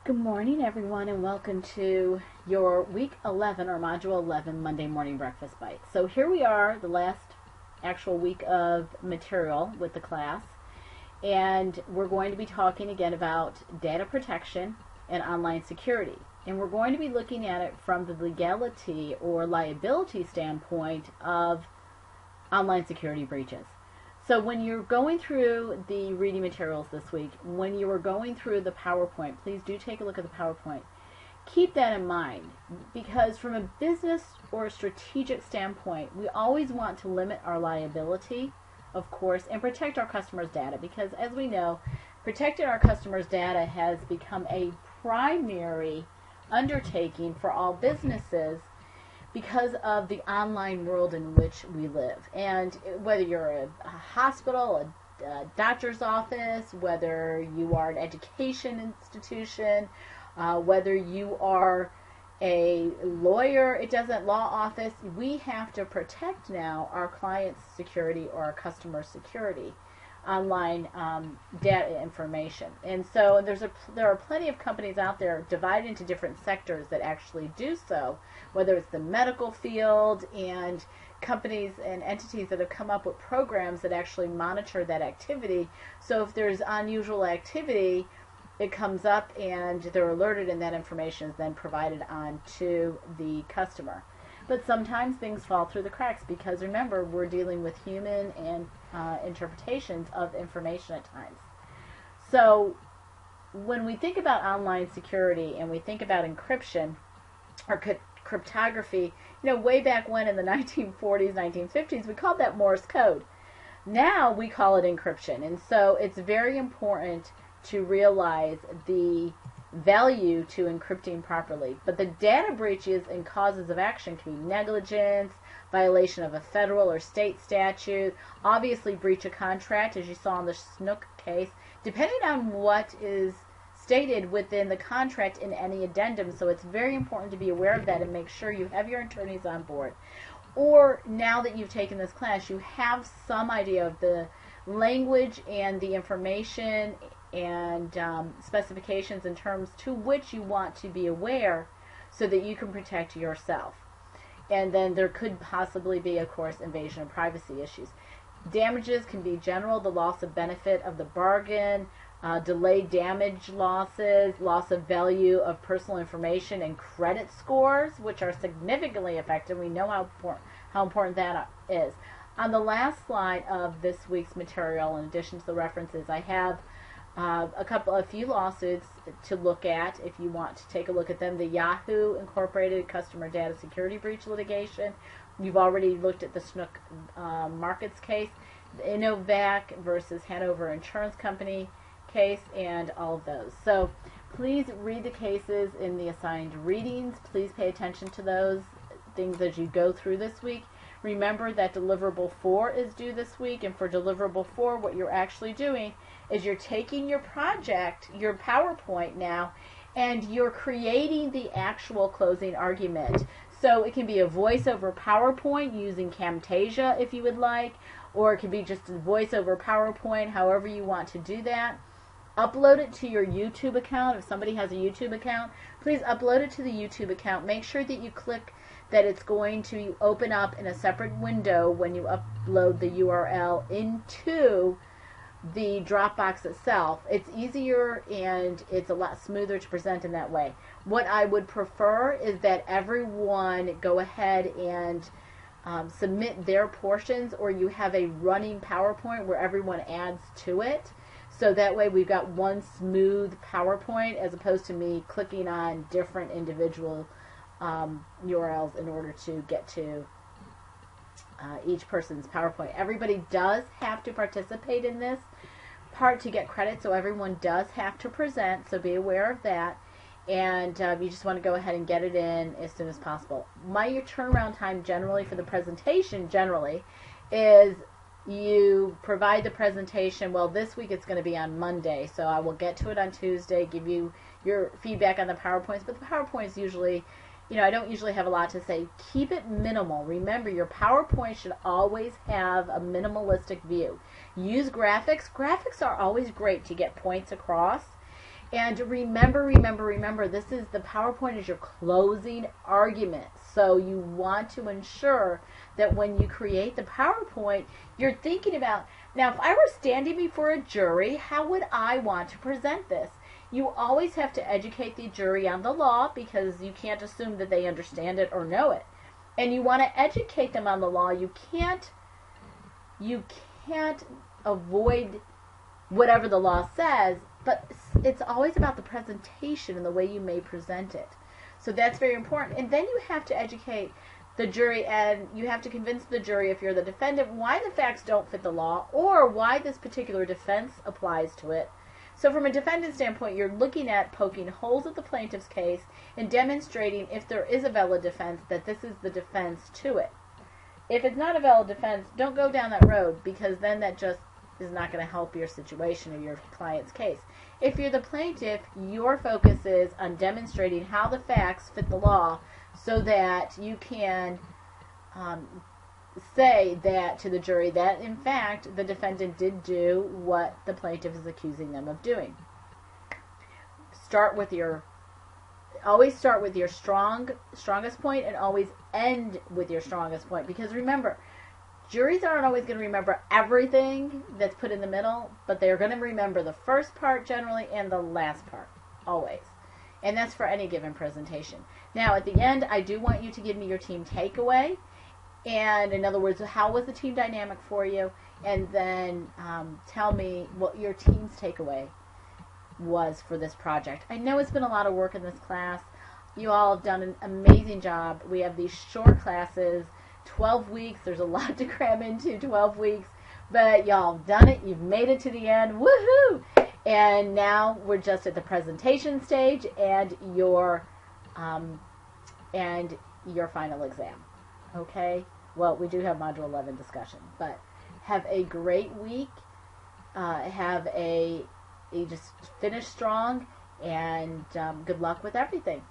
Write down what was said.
Good morning, everyone, and welcome to your week 11 or module 11 Monday morning breakfast bite. So here we are, the last actual week of material with the class, and we're going to be talking again about data protection and online security. And we're going to be looking at it from the legality or liability standpoint of online security breaches. So when you're going through the reading materials this week, when you are going through the PowerPoint, please do take a look at the PowerPoint. Keep that in mind, because from a business or a strategic standpoint, we always want to limit our liability, of course, and protect our customers' data, because as we know, protecting our customers' data has become a primary undertaking for all businesses because of the online world in which we live. And whether you're a hospital, a doctor's office, whether you are an education institution, whether you are a lawyer, law office, we have to protect now our clients' security or our customer security online data information. And so there are plenty of companies out there divided into different sectors that actually do so, whether it's the medical field and companies and entities that have come up with programs that actually monitor that activity. So if there's unusual activity, it comes up and they're alerted, and that information is then provided on to the customer. But sometimes things fall through the cracks, because remember, we're dealing with human and interpretations of information at times. So when we think about online security and we think about encryption or cryptography, way back when in the 1940s, 1950s, we called that Morse code. Now we call it encryption. And so it's very important to realize the value to encrypting properly. But the data breaches and causes of action can be negligence, violation of a federal or state statute, obviously breach of contract, as you saw in the Snook case, depending on what is stated within the contract in any addendum. So it's very important to be aware of that and make sure you have your attorneys on board. Or now that you've taken this class, you have some idea of the language and the information and specifications and terms to which you want to be aware so that you can protect yourself. And then there could possibly be, of course, invasion of privacy issues. Damages can be general, the loss of benefit of the bargain, delayed damage losses, loss of value of personal information, and credit scores, which are significantly affected. We know how important that is. On the last slide of this week's material, in addition to the references, I have a few lawsuits to look at if you want to take a look at them. The Yahoo Incorporated Customer Data Security Breach litigation. You've already looked at the Snook Markets case, the Innovac versus Hanover Insurance Company case, and all of those. So please read the cases in the assigned readings. Please pay attention to those things as you go through this week. Remember that deliverable 4 is due this week, and for deliverable 4, what you're actually doing is you're taking your project, your PowerPoint now, and you're creating the actual closing argument. So it can be a voice-over PowerPoint using Camtasia if you would like, or it can be just a voice-over PowerPoint, however you want to do that. Upload it to your YouTube account. If somebody has a YouTube account, please upload it to the YouTube account. Make sure that you click that it's going to open up in a separate window when you upload the URL into the Dropbox itself. It's easier and it's a lot smoother to present in that way. What I would prefer is that everyone go ahead and submit their portions, or you have a running PowerPoint where everyone adds to it. So that way we've got one smooth PowerPoint as opposed to me clicking on different individual URLs in order to get to each person's PowerPoint. Everybody does have to participate in this part to get credit, so everyone does have to present, so be aware of that. And you just want to go ahead and get it in as soon as possible. My turnaround time generally for the presentation is you provide the presentation. Well, this week it's going to be on Monday, so I will get to it on Tuesday, give you your feedback on the PowerPoints, but the PowerPoints usually, I don't usually have a lot to say. Keep it minimal. Remember, your PowerPoint should always have a minimalistic view. Use graphics. Graphics are always great to get points across. And remember, this is the PowerPoint is your closing argument. So you want to ensure that when you create the PowerPoint, you're thinking about, now if I were standing before a jury, how would I want to present this? You always have to educate the jury on the law because you can't assume that they understand it or know it. And you want to educate them on the law. You can't avoid whatever the law says, but it's always about the presentation and the way you may present it. So that's very important. And then you have to educate the jury, and you have to convince the jury, if you're the defendant, why the facts don't fit the law or why this particular defense applies to it. So from a defendant standpoint, you're looking at poking holes at the plaintiff's case and demonstrating, if there is a valid defense, that this is the defense to it. If it's not a valid defense, don't go down that road, because then that just is not going to help your situation or your client's case. If you're the plaintiff, your focus is on demonstrating how the facts fit the law so that you can say that to the jury that, in fact, the defendant did do what the plaintiff is accusing them of doing. Always start with your strongest point, and always end with your strongest point. Because remember, juries aren't always going to remember everything that's put in the middle, but they're going to remember the first part generally and the last part, always. And that's for any given presentation. Now, at the end, I do want you to give me your team takeaway. And in other words, how was the team dynamic for you? And then tell me what your team's takeaway was for this project. I know it's been a lot of work in this class. You all have done an amazing job. We have these short classes, 12 weeks. There's a lot to cram into 12 weeks. But y'all have done it. You've made it to the end. Woohoo! And now we're just at the presentation stage and your final exam. Okay? Well, we do have Module 11 discussion. But have a great week. You just finish strong. And good luck with everything.